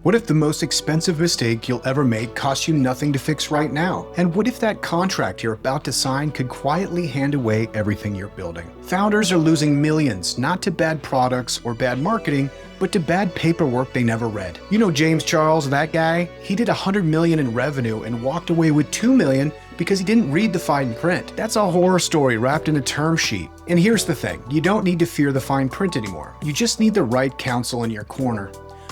What if the most expensive mistake you'll ever make costs you nothing to fix right now? And what if that contract you're about to sign could quietly hand away everything you're building? Founders are losing millions, not to bad products or bad marketing, but to bad paperwork they never read. You know James Charles, that guy? He did $100 million in revenue and walked away with $2 million because he didn't read the fine print. That's a horror story wrapped in a term sheet. And here's the thing, you don't need to fear the fine print anymore. You just need the right counsel in your corner.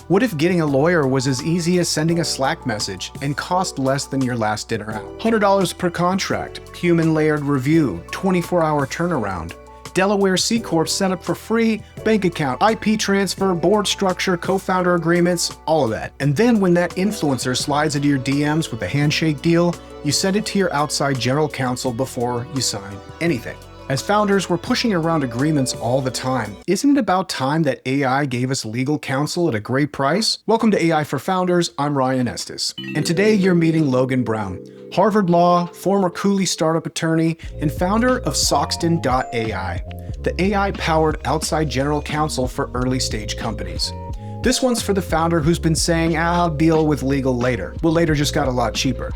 What if getting a lawyer was as easy as sending a Slack message and cost less than your last dinner out? $100 per contract, human layered review, 24-hour turnaround, Delaware C Corp set up for free, bank account, IP transfer, board structure, co-founder agreements, all of that. And then when that influencer slides into your DMs with a handshake deal, you send it to your outside general counsel before you sign anything. As founders, we're pushing around agreements all the time. Isn't it about time that AI gave us legal counsel at a great price? Welcome to AI for Founders. I'm Ryan Estes. And today you're meeting Logan Brown, Harvard Law, former Cooley startup attorney, and founder of Soxton.ai, the AI-powered outside general counsel for early-stage companies. This one's for the founder who's been saying, I'll deal with legal later. Well, later just got a lot cheaper.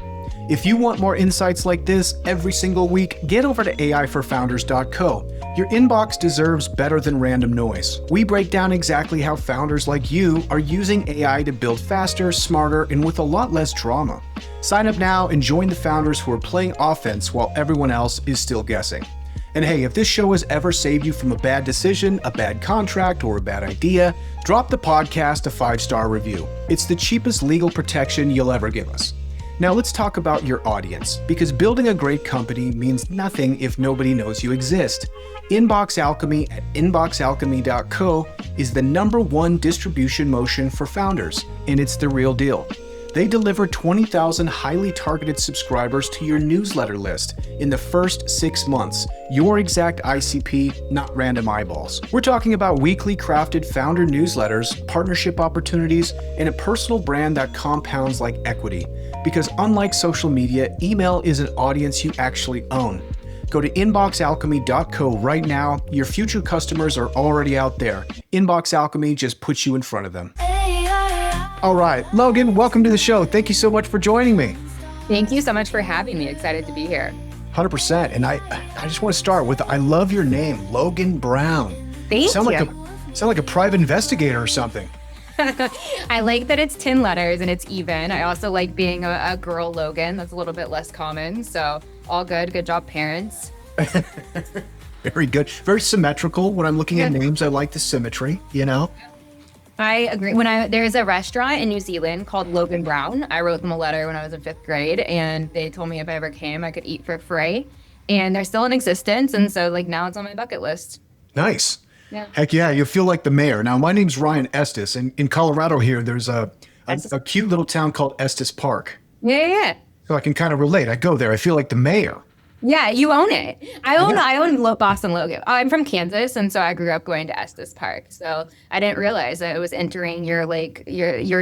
If you want more insights like this every single week, get over to aiforfounders.co. Your inbox deserves better than random noise. We break down exactly how founders like you are using AI to build faster, smarter, and with a lot less drama. Sign up now and join the founders who are playing offense while everyone else is still guessing. And hey, if this show has ever saved you from a bad decision, a bad contract, or a bad idea, drop the podcast a 5-star review. It's the cheapest legal protection you'll ever give us. Now let's talk about your audience, because building a great company means nothing if nobody knows you exist. Inbox Alchemy at inboxalchemy.co is the #1 distribution motion for founders, and it's the real deal. They deliver 20,000 highly targeted subscribers to your newsletter list in the first 6 months, your exact ICP, not random eyeballs. We're talking about weekly crafted founder newsletters, partnership opportunities, and a personal brand that compounds like equity. Because unlike social media, email is an audience you actually own. Go to inboxalchemy.co right now. Your future customers are already out there. Inbox Alchemy just puts you in front of them. All right, Logan, welcome to the show. Thank you so much for joining me. Thank you so much for having me. Excited to be here. 100%. And I just want to start with, I love your name, Logan Brown. Thank you. Sound like a private investigator or something. I like that it's 10 letters and it's even. I also like being a girl Logan. That's a little bit less common. So all good. Good job, parents. Very good. Very symmetrical. When I'm looking at names, I like the symmetry, you know? I agree. There's a restaurant in New Zealand called Logan Brown. I wrote them a letter when I was in 5th grade, and they told me if I ever came, I could eat for free. And they're still in existence, and so now it's on my bucket list. Nice. Yeah. Heck yeah, you feel like the mayor. Now, my name's Ryan Estes, and in Colorado here, there's a cute little town called Estes Park. Yeah. So I can kind of relate. I go there. I feel like the mayor. Yeah, you own it. I own Boston Logan. I'm from Kansas, and so I grew up going to Estes Park. So I didn't realize that it was entering your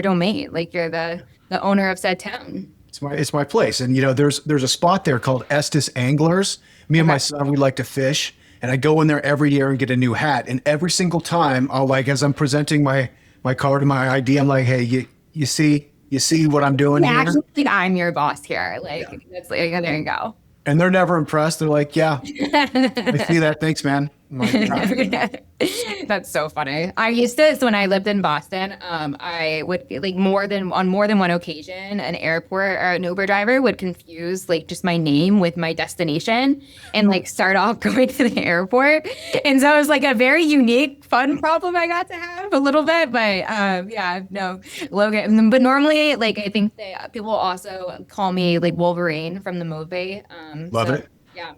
domain. Like you're the owner of said town. It's my place, and there's a spot there called Estes Anglers. Me and my son, we like to fish, and I go in there every year and get a new hat. And every single time, I'll as I'm presenting my card and my ID, I'm like, hey, you see what I'm doing here? Actually, I'm your boss here. That's there you go. And they're never impressed. They're like, yeah, I see that. Thanks, man. That's so funny. I used to, so when I lived in Boston, I would on more than one occasion, an airport or an Uber driver would confuse just my name with my destination and start off going to the airport. And so it was a very unique, fun problem I got to have a little bit. But Logan. But normally, I think people also call me Wolverine from the movie. Love it. Yeah.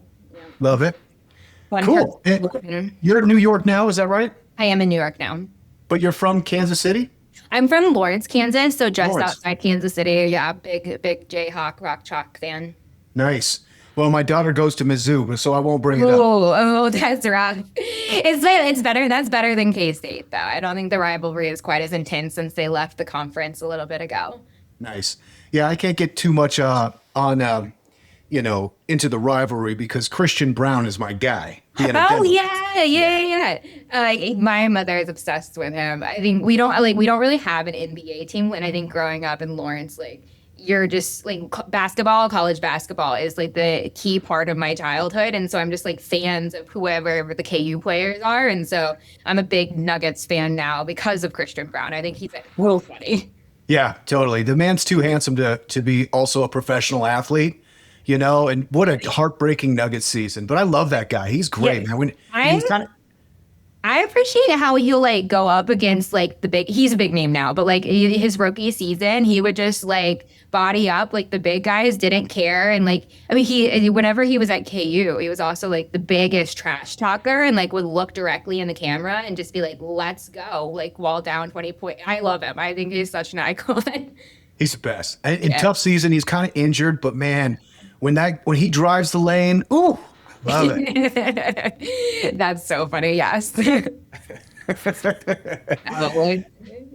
Love it. Fun. Cool. You're in New York now, is that right? I am in New York now. But you're from Kansas City? I'm from Lawrence, Kansas, so just outside Kansas City. Yeah, big Jayhawk Rock Chalk fan. Nice. Well, my daughter goes to Mizzou, so I won't bring it up. Oh, that's rough. It's better. That's better than K-State, though. I don't think the rivalry is quite as intense since they left the conference a little bit ago. Nice. Yeah, I can't get too much on into the rivalry because Christian Brown is my guy. Oh yeah. My mother is obsessed with him. I think we don't really have an NBA team, and I think growing up in Lawrence, like you're just like college basketball is like the key part of my childhood, and so I'm just like fans of whoever the KU players are, and so I'm a big Nuggets fan now because of Christian Brown. I think he's real funny. Yeah, totally. The man's too handsome to be also a professional athlete. And what a heartbreaking Nuggets season. But I love that guy. He's great, man. I appreciate how he'll like go up against like he's a big name now, but like his rookie season, he would just like body up like the big guys, didn't care. And like, I mean, whenever he was at KU, he was also like the biggest trash talker and like would look directly in the camera and just be like, let's go, like wall down 20 points. I love him. I think he's such an icon. He's the best. In tough season, he's kind of injured, but man, when he drives the lane, ooh, love it. That's so funny. Yes.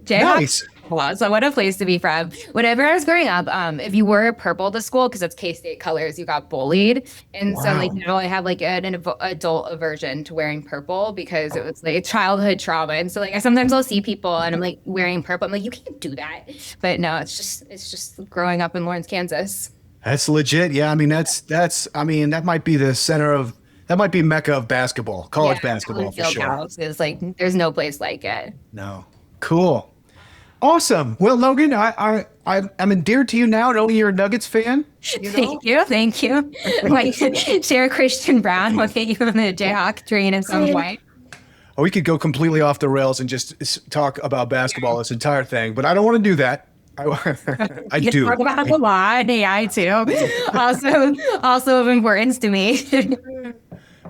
Nice. So what a place to be from. Whenever I was growing up, if you wore purple to school, because it's K-State colors, you got bullied. And so like now I have like an adult aversion to wearing purple because it was like a childhood trauma. And so like sometimes I'll see people and I'm like wearing purple. I'm like, you can't do that. But no, it's just growing up in Lawrence, Kansas. That's legit. Yeah, I mean that might be the center of that might be Mecca of basketball, college basketball for sure. It's like there's no place like it. No. Cool. Awesome. Well, Logan, I'm endeared to you now, knowing you're a Nuggets fan. Thank you. Like share Christian Brown. We'll get you on the Jayhawk train in some way. Or we could go completely off the rails and just talk about basketball this entire thing, but I don't want to do that. I do. Talk about a lot. Yeah, I do. Also of importance to me.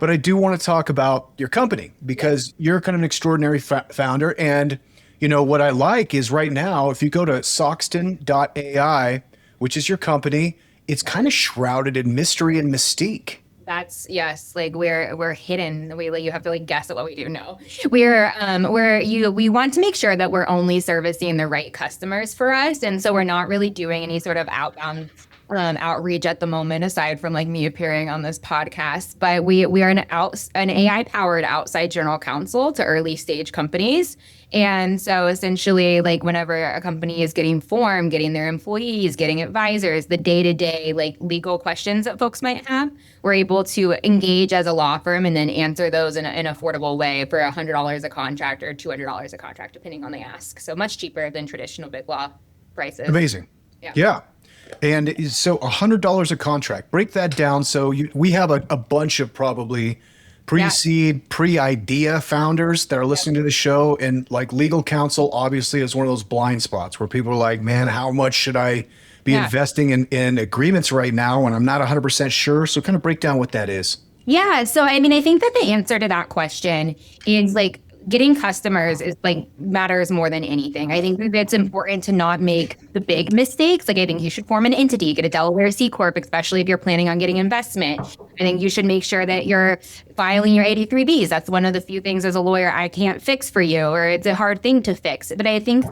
But I do want to talk about your company because you're kind of an extraordinary founder. And, what I like is right now, if you go to Soxton.ai, which is your company, it's kind of shrouded in mystery and mystique. That's yes. Like we're hidden. You have to like guess at what we do. No, we want to make sure that we're only servicing the right customers for us, and so we're not really doing any sort of outbound outreach at the moment, aside from like me appearing on this podcast. But we are an AI powered outside general counsel to early stage companies. And so essentially, like whenever a company is getting formed, getting their employees, getting advisors, the day-to-day like legal questions that folks might have, we're able to engage as a law firm and then answer those in an affordable way for $100 a contract or $200 a contract, depending on the ask. So much cheaper than traditional big law prices. Amazing. Yeah. And so $100 a contract, break that down. So we have a bunch of probably pre-seed, pre-idea founders that are listening to the show, and like legal counsel obviously is one of those blind spots where people are like, man, how much should I be investing in agreements right now when I'm not 100% sure? So kind of break down what that is. Yeah. So, I mean, I think that the answer to that question is like getting customers is like matters more than anything. I think that it's important to not make the big mistakes. Like I think you should form an entity, get a Delaware C Corp, especially if you're planning on getting investment. I think you should make sure that you're filing your 83Bs. That's one of the few things as a lawyer I can't fix for you, or it's a hard thing to fix. But I think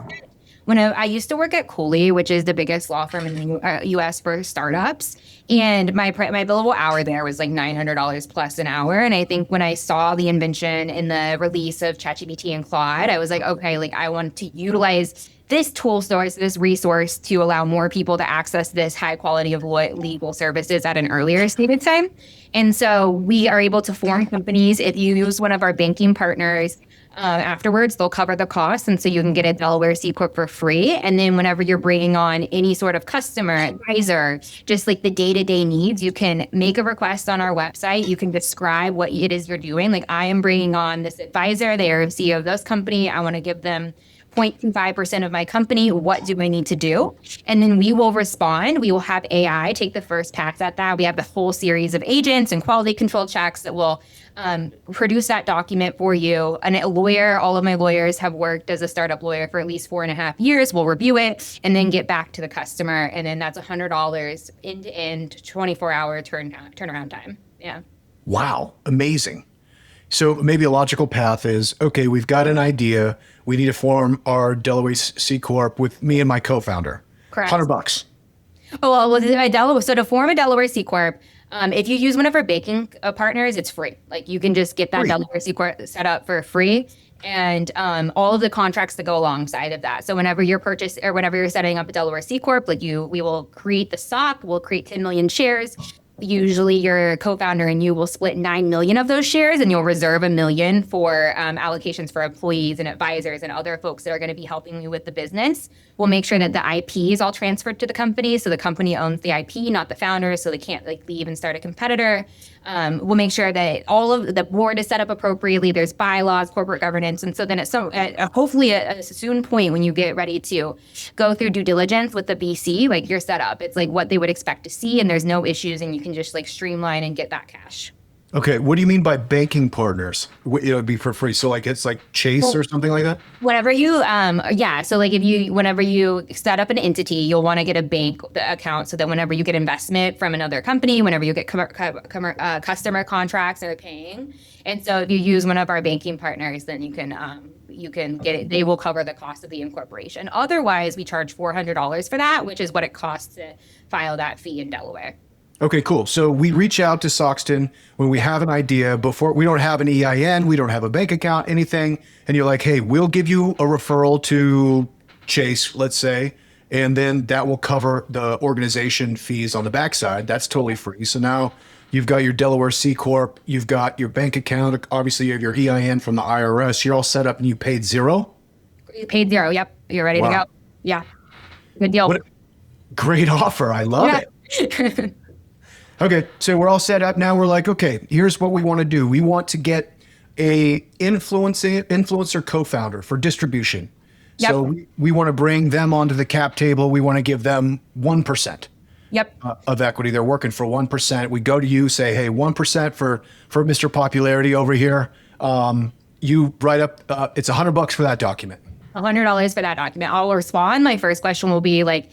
when I used to work at Cooley, which is the biggest law firm in the U.S. for startups, and my billable hour there was like $900 plus an hour. And I think when I saw the invention in the release of ChatGPT and Claude, I was like, okay, like I want to utilize this tool source, this resource to allow more people to access this high quality of legal services at an earlier stated time. And so we are able to form companies. If you use one of our banking partners, afterwards, they'll cover the costs. And so you can get a Delaware C Corp for free. And then whenever you're bringing on any sort of customer, advisor, just like the day-to-day needs, you can make a request on our website. You can describe what it is you're doing. Like I am bringing on this advisor. They are CEO of this company. I want to give them 0.25% of my company. What do I need to do? And then we will respond. We will have AI take the first pass at that. We have the whole series of agents and quality control checks that will produce that document for you. And a lawyer, all of my lawyers have worked as a startup lawyer for at least 4.5 years. We'll review it and then get back to the customer. And then that's $100 end-to-end, 24-hour turnaround time. Yeah. Wow. Amazing. So maybe a logical path is, okay, we've got an idea. We need to form our Delaware C Corp with me and my co-founder. Correct. $100. Oh, well, with a Delaware, so to form a Delaware C Corp, if you use one of our banking partners, it's free. Like you can just get that Free. Delaware C Corp set up for free. And all of the contracts that go alongside of that. So whenever you're whenever you're setting up a Delaware C Corp, we will create the stock, we'll create 10 million shares. Usually your co-founder and you will split 9 million of those shares, and you'll reserve 1 million for allocations for employees and advisors and other folks that are going to be helping you with the business. We'll make sure that the IP is all transferred to the company. So the company owns the IP, not the founders, so they can't like leave and start a competitor. We'll make sure that all of the board is set up appropriately. There's bylaws, corporate governance. And so then hopefully at a soon point when you get ready to go through due diligence with the BC, like you're set up. It's like what they would expect to see, and there's no issues, and you can just like streamline and get that cash. Okay, what do you mean by banking partners? It would be for free. So like it's like Chase or something like that? Whenever you, so like whenever you set up an entity, you'll want to get a bank account so that whenever you get investment from another company, whenever you get customer contracts they're paying. And so if you use one of our banking partners, then you can get it. They will cover the cost of the incorporation. Otherwise, we charge $400 for that, which is what it costs to file that fee in Delaware. Okay, cool. So we reach out to Soxton when we have an idea before we don't have an EIN, we don't have a bank account, anything. And you're like, hey, we'll give you a referral to Chase, let's say, and then that will cover the organization fees on the backside. That's totally free. So now you've got your Delaware C Corp, you've got your bank account, obviously you have your EIN from the IRS, you're all set up and you paid zero? You paid zero, yep. You're ready to go. Yeah, good deal. What a great offer, I love it. Okay, so we're all set up now. We're like, okay, here's what we want to do. We want to get a influencer co-founder for distribution. Yep. So we want to bring them onto the cap table. We want to give them 1%. Yep. Of equity. They're working for 1%. We go to you, say, hey, 1% for Mr. Popularity over here. You write up, it's $100 for that document. $100 for that document. I'll respond. My first question will be like,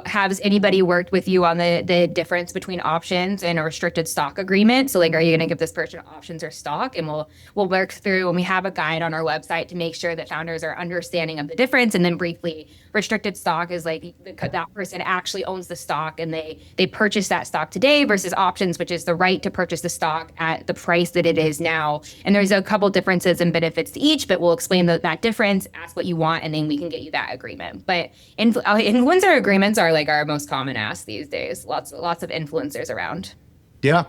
has anybody worked with you on the difference between options and a restricted stock agreement? So like, are you going to give this person options or stock? And we'll work through, and we have a guide on our website to make sure that founders are understanding of the difference. And then briefly, restricted stock is like that person actually owns the stock and they purchase that stock today, versus options, which is the right to purchase the stock at the price that it is now. And there's a couple differences and benefits to each, but we'll explain that difference, ask what you want, and then we can get you that agreement. But influencer agreements are like our most common ask these days. Lots of influencers around. Yeah.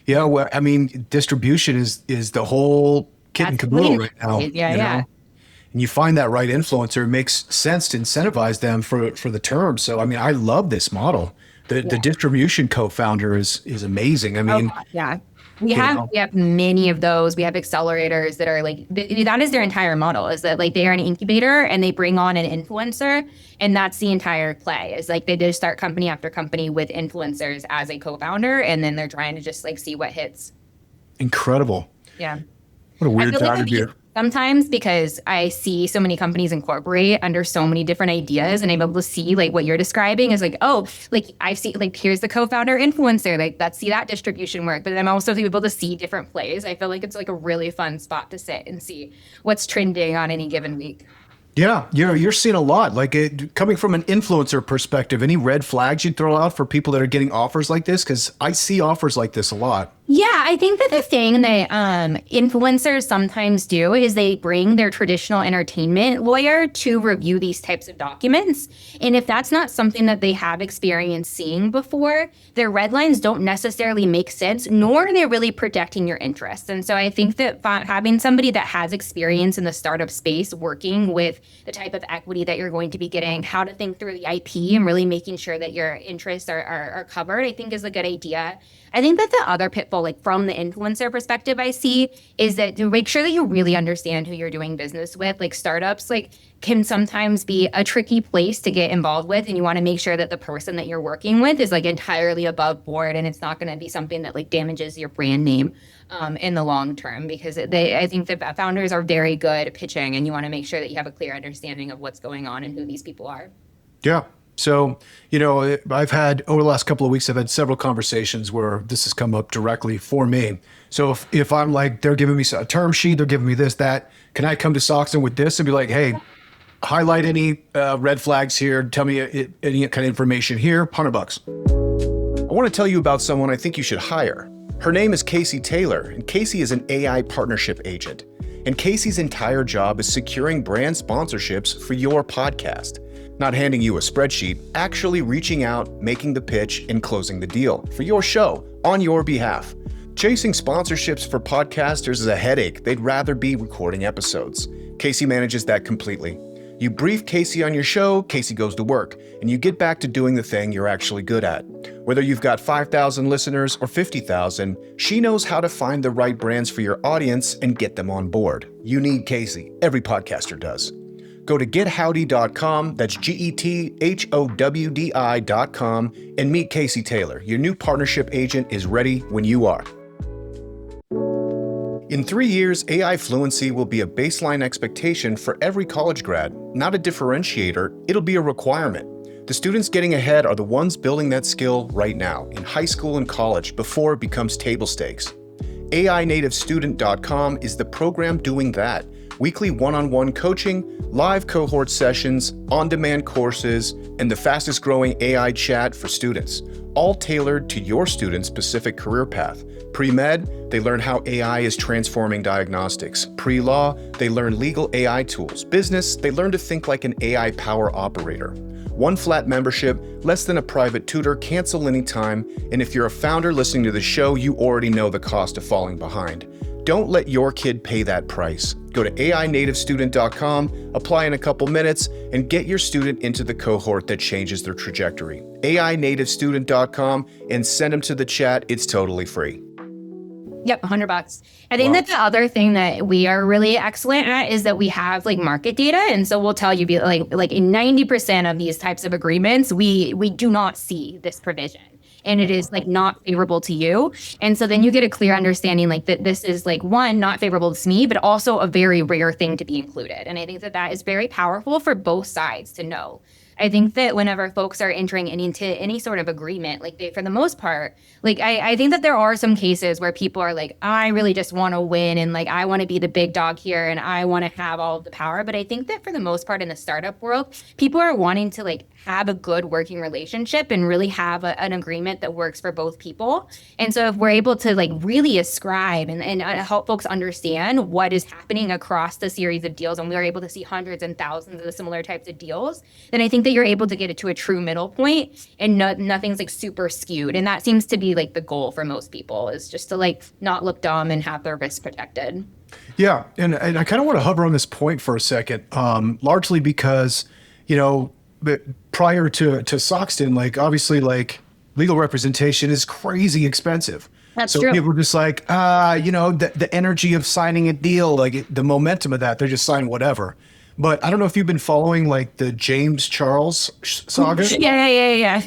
Well, I mean, distribution is the whole kit and caboodle right now. Yeah. And you find that right influencer, it makes sense to incentivize them for the term. So, I mean, I love this model. The distribution co-founder is amazing. I mean, We have many of those. We have accelerators that are like, that is their entire model, is that like they are an incubator and they bring on an influencer, and that's the entire play, is like they just start company after company with influencers as a co-founder, and then they're trying to just like see what hits. Incredible. Yeah. What a weird time to be. Sometimes because I see so many companies incorporate under so many different ideas, and I'm able to see like what you're describing is like, oh, like I see, like here's the co-founder influencer, like let's see that distribution work. But I'm also able to see different plays. I feel like it's like a really fun spot to sit and see what's trending on any given week. Yeah, you're seeing a lot. Like coming from an influencer perspective, any red flags you'd throw out for people that are getting offers like this? Because I see offers like this a lot. Yeah, I think that the thing that influencers sometimes do is they bring their traditional entertainment lawyer to review these types of documents. And if that's not something that they have experience seeing before, their red lines don't necessarily make sense, nor are they really protecting your interests. And so I think that having somebody that has experience in the startup space, working with the type of equity that you're going to be getting, how to think through the IP, and really making sure that your interests are covered, I think is a good idea. I think that the other pitfall, like from the influencer perspective I see, is that to make sure that you really understand who you're doing business with. Like startups like can sometimes be a tricky place to get involved with, and you want to make sure that the person that you're working with is like entirely above board, and it's not going to be something that like damages your brand name in the long term, because I think that founders are very good at pitching, and you want to make sure that you have a clear understanding of what's going on and who these people are. Yeah. So, you know, I've had, over the last couple of weeks, I've had several conversations where this has come up directly for me. So if I'm like, they're giving me a term sheet, they're giving me this, that, can I come to Soxton with this and be like, hey, highlight any red flags here. Tell me any kind of information here. $100. I want to tell you about someone I think you should hire. Her name is Casey Taylor, and Casey is an AI partnership agent. And Casey's entire job is securing brand sponsorships for your podcast. Not handing you a spreadsheet, actually reaching out, making the pitch, and closing the deal for your show on your behalf. Chasing sponsorships for podcasters is a headache. They'd rather be recording episodes. Casey manages that completely. You brief Casey on your show, Casey goes to work, and you get back to doing the thing you're actually good at. Whether you've got 5,000 listeners or 50,000, she knows how to find the right brands for your audience and get them on board. You need Casey. Every podcaster does. Go to gethowdy.com, that's GETHOWDI.com, and meet Casey Taylor. Your new partnership agent is ready when you are. In 3 years, AI fluency will be a baseline expectation for every college grad, not a differentiator, it'll be a requirement. The students getting ahead are the ones building that skill right now, in high school and college, before it becomes table stakes. AInativestudent.com is the program doing that. Weekly one-on-one coaching, live cohort sessions, on-demand courses, and the fastest growing AI chat for students, all tailored to your student's specific career path. Pre-med, they learn how AI is transforming diagnostics. Pre-law, they learn legal AI tools. Business, they learn to think like an AI power operator. One flat membership, less than a private tutor, cancel anytime, and if you're a founder listening to the show, you already know the cost of falling behind. Don't let your kid pay that price. Go to AInativestudent.com, apply in a couple minutes, and get your student into the cohort that changes their trajectory. AInativestudent.com, and send them to the chat. It's totally free. Yep, $100. I think that the other thing that we are really excellent at is that we have like market data, and so we'll tell you like in 90% of these types of agreements, we do not see this provision, and it is like not favorable to you. And so then you get a clear understanding like that this is like one, not favorable to me, but also a very rare thing to be included. And I think that that is very powerful for both sides to know. I think that whenever folks are entering into any sort of agreement, like they, for the most part, like I think that there are some cases where people are like, I really just want to win and like I want to be the big dog here and I want to have all of the power. But I think that for the most part in the startup world, people are wanting to like have a good working relationship and really have an agreement that works for both people. And so if we're able to like really ascribe and help folks understand what is happening across the series of deals, and we're able to see hundreds and thousands of similar types of deals, then I think that you're able to get it to a true middle point and nothing's like super skewed. And that seems to be like the goal for most people, is just to like not look dumb and have their risks protected. Yeah. And I kind of want to hover on this point for a second, largely because, you know, prior to Soxton, like obviously like legal representation is crazy expensive. That's so true. People are just like, you know, the energy of signing a deal, like the momentum of that, they're just signing whatever. But I don't know if you've been following like the James Charles saga. Yeah.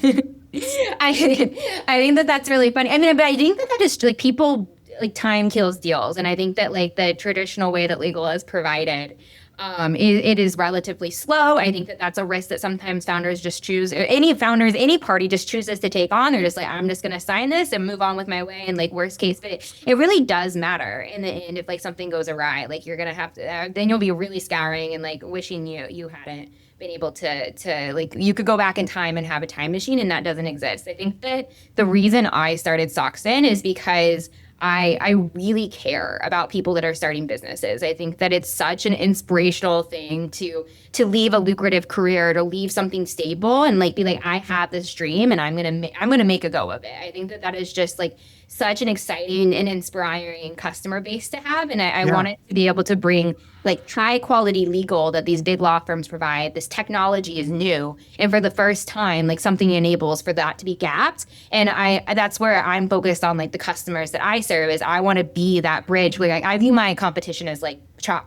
I think that that's really funny. I mean, but I think that is like people like time kills deals, and I think that like the traditional way that legal is provided, it is relatively slow. I think that that's a risk that sometimes founders just choose, or any party just chooses to take on. They're just like, I'm just going to sign this and move on with my way. And like worst case, but it really does matter in the end. If like something goes awry, like you're going to have to, then you'll be really scouring and like wishing you hadn't been able to like, you could go back in time and have a time machine, and that doesn't exist. I think that the reason I started Soxton is because I really care about people that are starting businesses. I think that it's such an inspirational thing to leave a lucrative career, to leave something stable and like be like, I have this dream and I'm gonna make a go of it. I think that that is just like such an exciting and inspiring customer base to have, and I wanted to be able to bring like high quality legal that these big law firms provide. This technology is new, and for the first time, like something enables for that to be gapped. And that's where I'm focused on like the customers that I serve. Is I want to be that bridge where like, I view my competition as like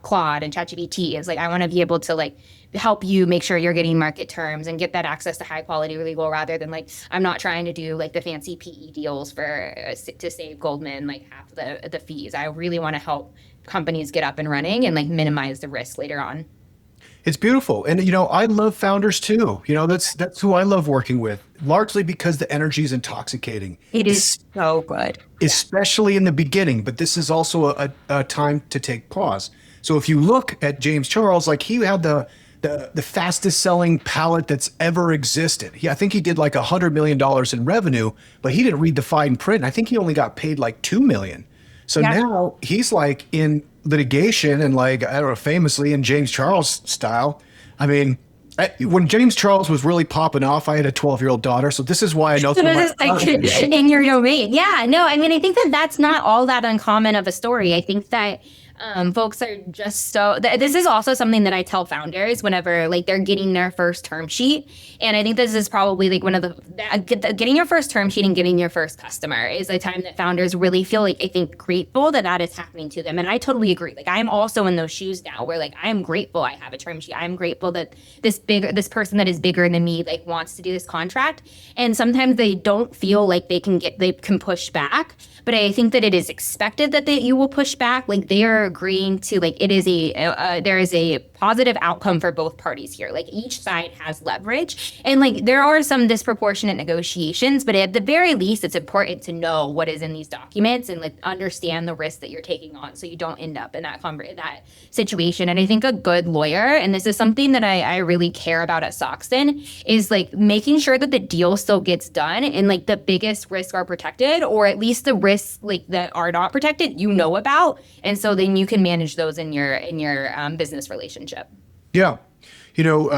Claude and ChatGPT. Is like I want to be able to like help you make sure you're getting market terms and get that access to high quality legal, rather than like I'm not trying to do like the fancy PE deals to save Goldman like half the fees. I really want to help companies get up and running and like minimize the risk later on. It's beautiful. And, you know, I love founders too. You know, that's who I love working with, largely because the energy is intoxicating. It is so good. Especially in the beginning, but this is also a time to take pause. So if you look at James Charles, like he had the the fastest selling palette that's ever existed. I think he did like $100 million in revenue, but he didn't read the fine print. I think he only got paid like $2 million. So now he's like in litigation and like, I don't know, famously in James Charles style. I mean, when James Charles was really popping off, I had a 12-year-old daughter. So this is why I know. In your domain. Yeah, no, I mean, I think that that's not all that uncommon of a story. I think that folks are just so, this is also something that I tell founders whenever like they're getting their first term sheet. And I think this is probably like one of getting your first term sheet and getting your first customer is a time that founders really feel like, I think, grateful that that is happening to them. And I totally agree. Like I'm also in those shoes now where like, I am grateful I have a term sheet. I'm grateful that this person that is bigger than me, like wants to do this contract. And sometimes they don't feel like they can push back. But I think that it is expected that you will push back. Like they are agreeing to like it is there is a positive outcome for both parties here. Like each side has leverage, and like there are some disproportionate negotiations. But at the very least, it's important to know what is in these documents and like understand the risk that you're taking on, so you don't end up in that situation. And I think a good lawyer, and this is something that I really care about at Soxton, is like making sure that the deal still gets done and like the biggest risks are protected, or at least the risks like that are not protected, you know about, and so then you can manage those in your business relationship. Yeah, you know,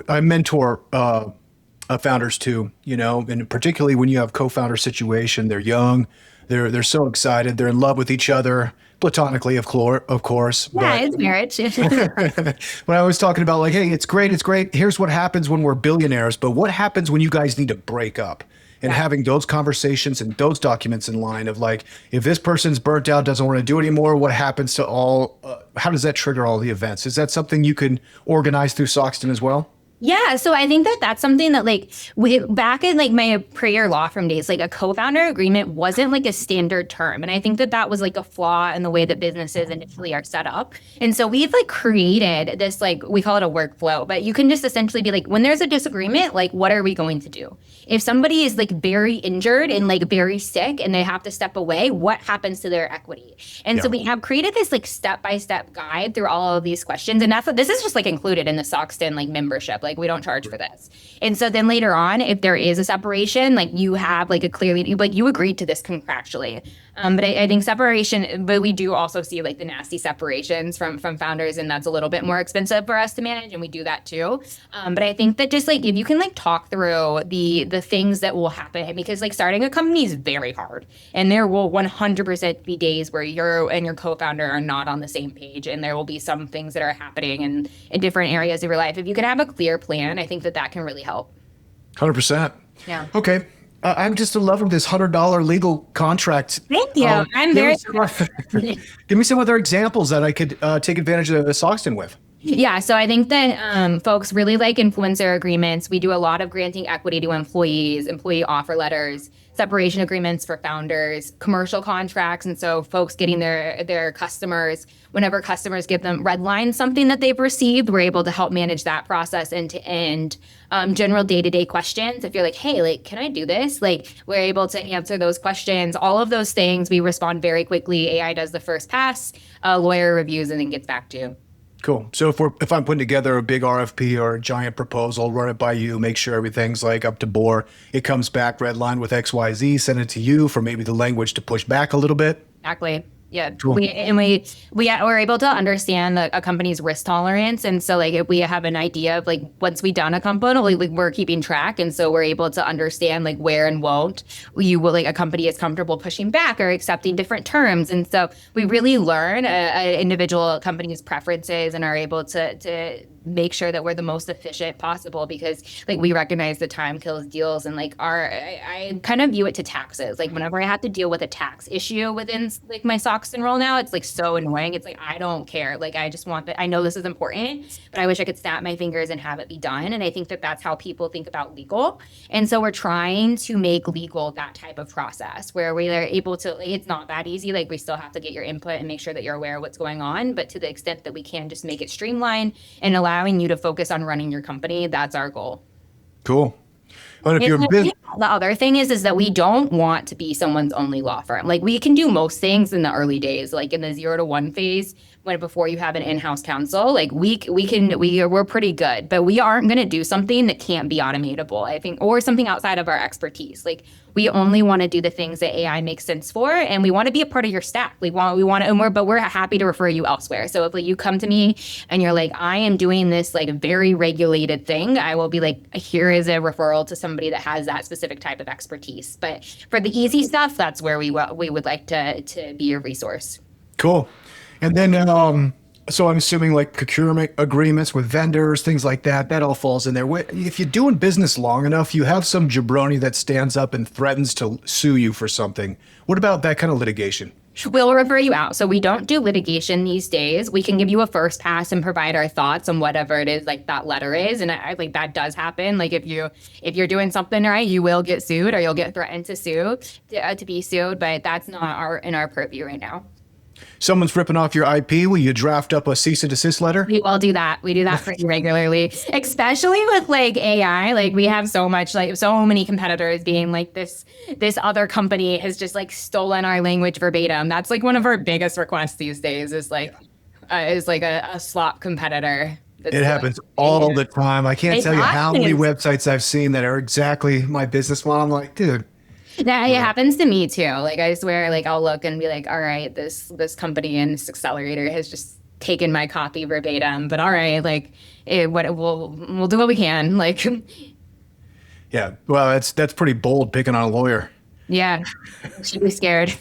I mentor founders too. You know, and particularly when you have co-founder situation, they're young, they're so excited, they're in love with each other. Platonically, of course. Yeah, it's marriage. When I was talking about like, hey, it's great. Here's what happens when we're billionaires, but what happens when you guys need to break up? And having those conversations and those documents in line of like, if this person's burnt out, doesn't want to do it anymore, what happens to all, how does that trigger all the events? Is that something you can organize through Soxton as well? Yeah, so I think that that's something that like back in like my prayer law firm days, like a co-founder agreement wasn't like a standard term. And I think that that was like a flaw in the way that businesses initially are set up. And so we've like created this, like we call it a workflow, but you can just essentially be like, when there's a disagreement, like what are we going to do? If somebody is like very injured and like very sick and they have to step away, what happens to their equity? And so we have created this like step-by-step guide through all of these questions. And this is just like included in the Soxton like membership. Like we don't charge for this. And so then later on, if there is a separation, like you have like a clearly, like you agreed to this contractually. But I think separation, but we do also see like the nasty separations from founders, and that's a little bit more expensive for us to manage, and we do that too. But I think that just like if you can like talk through the things that will happen, because like starting a company is very hard, and there will 100% be days where you and your co-founder are not on the same page, and there will be some things that are happening in different areas of your life. If you can have a clear plan, I think that can really help. 100%. Yeah. Okay. I'm just in love with this $100 legal contract. Thank you. I'm very. Give me some other examples that I could take advantage of Soxton with. Yeah, so I think that folks really like influencer agreements. We do a lot of granting equity to employees, employee offer letters, separation agreements for founders, commercial contracts. And so folks getting their customers, whenever customers give them red line something that they've received, we're able to help manage that process end to end. General day-to-day questions. If you're like, hey, like, can I do this? Like, we're able to answer those questions. All of those things, we respond very quickly. AI does the first pass, lawyer reviews, and then gets back to you. Cool. So if I'm putting together a big RFP or a giant proposal, run it by you, make sure everything's like up to bore. It comes back red line with XYZ, send it to you for maybe the language to push back a little bit. Exactly. Yeah, cool. We're able to understand a company's risk tolerance, and so like if we have an idea of like once we done a company, like we're keeping track, and so we're able to understand like where and won't a company is comfortable pushing back or accepting different terms, and so we really learn a individual company's preferences and are able to make sure that we're the most efficient possible, because like we recognize the time kills deals, and like I kind of view it to taxes. Like whenever I have to deal with a tax issue within like my Soxton role now, it's like so annoying. It's like I don't care. Like I just want that. I know this is important, but I wish I could snap my fingers and have it be done. And I think that that's how people think about legal. And so we're trying to make legal that type of process where we are able to. Like, it's not that easy. Like we still have to get your input and make sure that you're aware of what's going on. But to the extent that we can, just make it streamlined and allowing you to focus on running your company. That's our goal. Cool. And if you're the other thing is that we don't want to be someone's only law firm. Like we can do most things in the early days, like in the 0 to 1 phase, before you have an in-house counsel. Like we're pretty good, but we aren't going to do something that can't be automatable, I think, or something outside of our expertise. Like we only want to do the things that AI makes sense for, and we want to be a part of your staff. We want to, but we're happy to refer you elsewhere. So if like you come to me and you're like, I am doing this like very regulated thing, I will be like, here is a referral to somebody that has that specific type of expertise. But for the easy stuff, that's where we would like to be your resource. Cool. And then, so I'm assuming like procurement agreements with vendors, things like that, that all falls in there. If you're doing business long enough, you have some jabroni that stands up and threatens to sue you for something. What about that kind of litigation? We'll refer you out. So we don't do litigation these days. We can give you a first pass and provide our thoughts on whatever it is like that letter is. And I like that does happen. Like if you're doing something right, you will get sued or you'll get threatened to be sued. But that's not in our purview right now. Someone's ripping off your IP. Will you draft up a cease and desist letter? We will do that. We do that pretty regularly, especially with like AI. Like we have so many competitors being like this other company has just like stolen our language verbatim. That's like one of our biggest requests these days is like a slop competitor. It happens all the time. I can't tell you how many websites I've seen that are exactly my business model. I'm like, dude. Yeah, it happens to me too. Like I swear, like I'll look and be like, all right, this company and this accelerator has just taken my copy verbatim. But all right, like we'll do what we can. Like, yeah, well, that's pretty bold picking on a lawyer. Yeah, should be scared.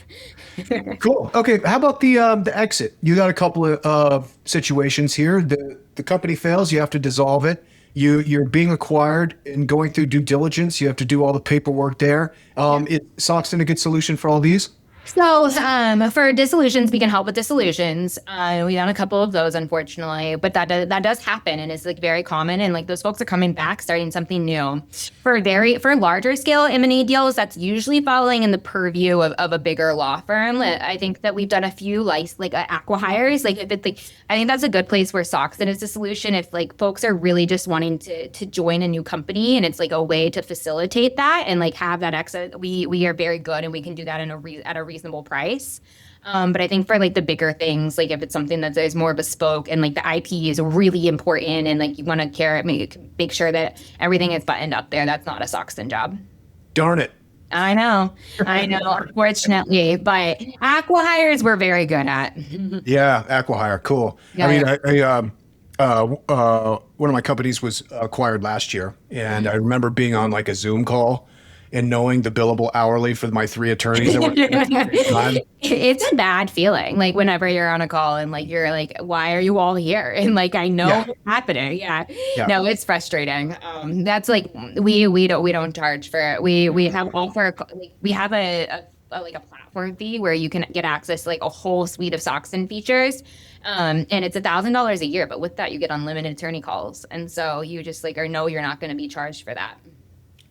Cool. Okay, how about the exit? You got a couple of situations here. The company fails, you have to dissolve it. You're being acquired and going through due diligence. You have to do all the paperwork there. Is Soxton a good solution for all these? So for dissolutions, we can help with dissolutions. We've done a couple of those, unfortunately, but that does happen and it's like very common. And like those folks are coming back, starting something new. For larger scale M&A deals, that's usually falling in the purview of a bigger law firm. I think that we've done a few acqui-hires. Like if it's like, I think that's a good place where Soxton is the solution. If like folks are really just wanting to join a new company and it's like a way to facilitate that and like have that exit, we are very good and we can do that at a reasonable price. But I think for like the bigger things, like if it's something that is more bespoke and like the IP is really important and like you want to make sure that everything is buttoned up there, that's not a Soxton job. Darn it. I know, unfortunately, but acqui-hires we're very good at. Yeah, acqui-hire, cool. Yeah, I mean, one of my companies was acquired last year, and I remember being on like a Zoom call and knowing the billable hourly for my 3 attorneys. It's a bad feeling, like whenever you're on a call and like you're like, why are you all here? And like I know what's happening. Yeah. No, it's frustrating. That's like we don't charge for it. We have we have a platform fee where you can get access to like a whole suite of Soxton features. And it's $1,000 a year, but with that you get unlimited attorney calls, and so you just like know you're not going to be charged for that.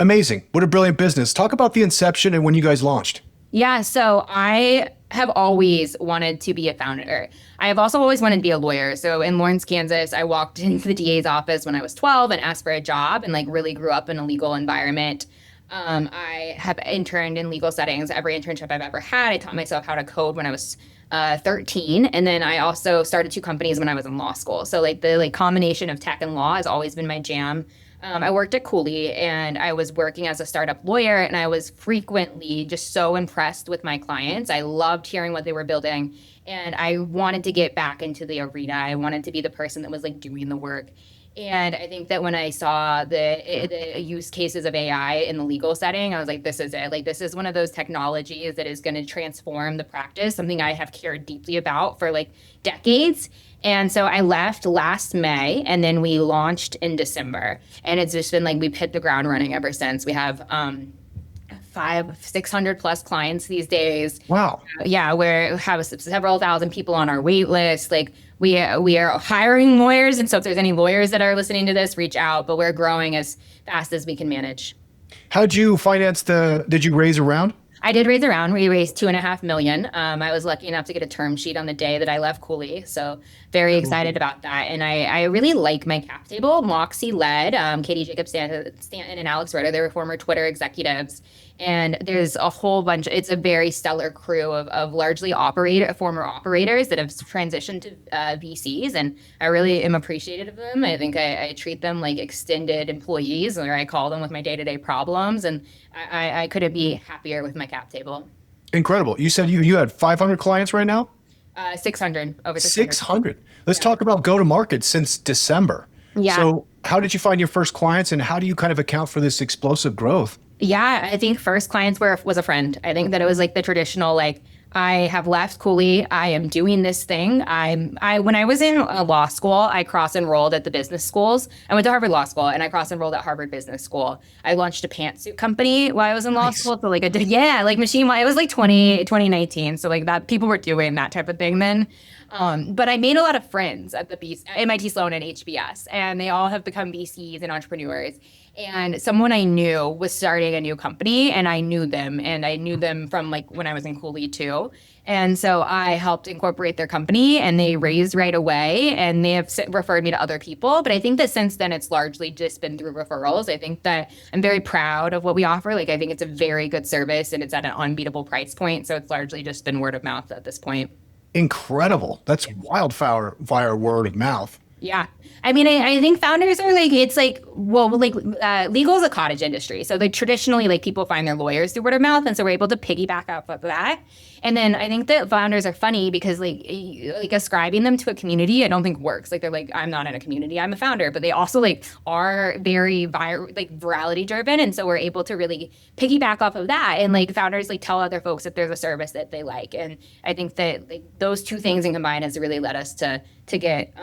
Amazing. What a brilliant business. Talk about the inception and when you guys launched. Yeah, so I have always wanted to be a founder. I have also always wanted to be a lawyer. So in Lawrence, Kansas, I walked into the DA's office when I was 12 and asked for a job and like really grew up in a legal environment. I have interned in legal settings. Every internship I've ever had, I taught myself how to code when I was 13. And then I also started 2 companies when I was in law school. So like the combination of tech and law has always been my jam. I worked at Cooley and I was working as a startup lawyer, and I was frequently just so impressed with my clients. I loved hearing what they were building, and I wanted to get back into the arena. I wanted to be the person that was like doing the work. And I think that when I saw the use cases of AI in the legal setting, I was like, this is it. Like, this is one of those technologies that is going to transform the practice, something I have cared deeply about for like decades. And so I left last May, and then we launched in December. And it's just been like, we've hit the ground running ever since. We have 600 plus clients these days. Wow. Yeah, we have several thousand people on our wait list. Like we are hiring lawyers. And so if there's any lawyers that are listening to this, reach out, but we're growing as fast as we can manage. How'd you finance did you raise a round? I did raise a round. We raised 2.5 million. I was lucky enough to get a term sheet on the day that I left Cooley, so very excited about that. And I really like my cap table. Moxie led, Katie Jacobs Stanton and Alex Ritter. They were former Twitter executives, and there's a whole bunch. It's a very stellar crew of largely former operators that have transitioned to VCs, and I really am appreciative of them. I think I treat them like extended employees, or I call them with my day-to-day problems, and I couldn't be happier with my cap table. Incredible. You said you had 500 clients right now? 600 over 600. Let's talk about go-to-market since December. Yeah. So how did you find your first clients, and how do you kind of account for this explosive growth? Yeah, I think first clients was a friend. I think that it was like the traditional, like, I have left Cooley. I am doing this thing. When I was in law school, I cross-enrolled at the business schools. I went to Harvard Law School, and I cross-enrolled at Harvard Business School. I launched a pantsuit company while I was in law school. So like it was like 2019. So like that, people were doing that type of thing then. But I made a lot of friends at the MIT Sloan and HBS, and they all have become VCs and entrepreneurs. And someone I knew was starting a new company, and I knew them from like when I was in Cooley too. And so I helped incorporate their company, and they raised right away, and they have referred me to other people. But I think that since then, it's largely just been through referrals. I think that I'm very proud of what we offer. Like, I think it's a very good service, and it's at an unbeatable price point. So it's largely just been word of mouth at this point. Incredible. That's wildfire via word of mouth. Yeah. I mean, I think founders are like, it's like, well, like legal is a cottage industry. So like traditionally, like people find their lawyers through word of mouth. And so we're able to piggyback off of that. And then I think that founders are funny because like ascribing them to a community, I don't think works. Like they're like, I'm not in a community, I'm a founder. But they also like are very virality driven. And so we're able to really piggyback off of that. And like founders like tell other folks that there's a service that they like. And I think that like those two things in combined has really led us to get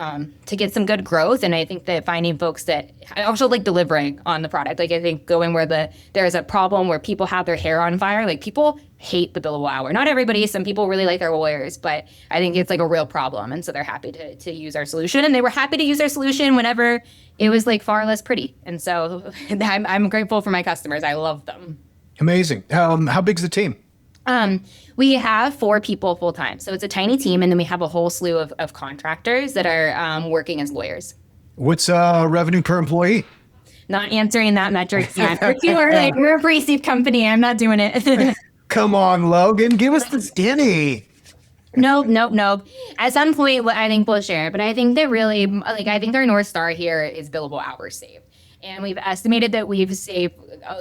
some good growth. And I think that finding folks that I also like delivering on the product. Like I think going where there's a problem where people have their hair on fire, like people hate the billable hour. Not everybody, some people really like their lawyers, but I think it's like a real problem. And so they're happy to use our solution. And they were happy to use our solution whenever it was like far less pretty. And so I'm grateful for my customers. I love them. Amazing. How big's the team? We have 4 people full time. So it's a tiny team. And then we have a whole slew of contractors that are working as lawyers. What's revenue per employee? Not answering that metric yet. We're a pre-seed company. I'm not doing it. Come on, Logan, give us the skinny. Nope. At some point, I think we'll share. But I think that really, like, I think our North Star here is billable hours saved. And we've estimated that we've saved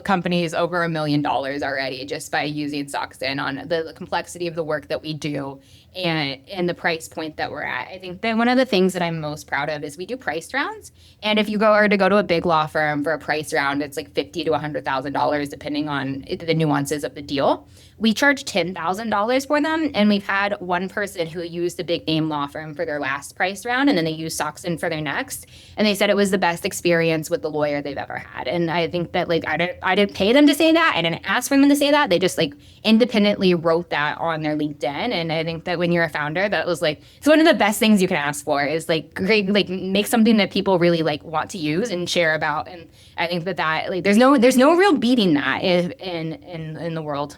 companies over $1 million already just by using Soxton on the complexity of the work that we do and the price point that we're at. I think that one of the things that I'm most proud of is we do price rounds. And if you go to a big law firm for a price round, it's like $50,000 to $100,000 depending on the nuances of the deal. We charge $10,000 for them, and we've had one person who used a big name law firm for their last price round, and then they used Soxton for their next, and they said it was the best experience with the lawyer they've ever had. And I think that like I didn't pay them to say that, I didn't ask for them to say that. They just like independently wrote that on their LinkedIn. And I think that when you're a founder, that was like it's one of the best things you can ask for is like great, like make something that people really like want to use and share about. And I think that like there's no real beating that in the world.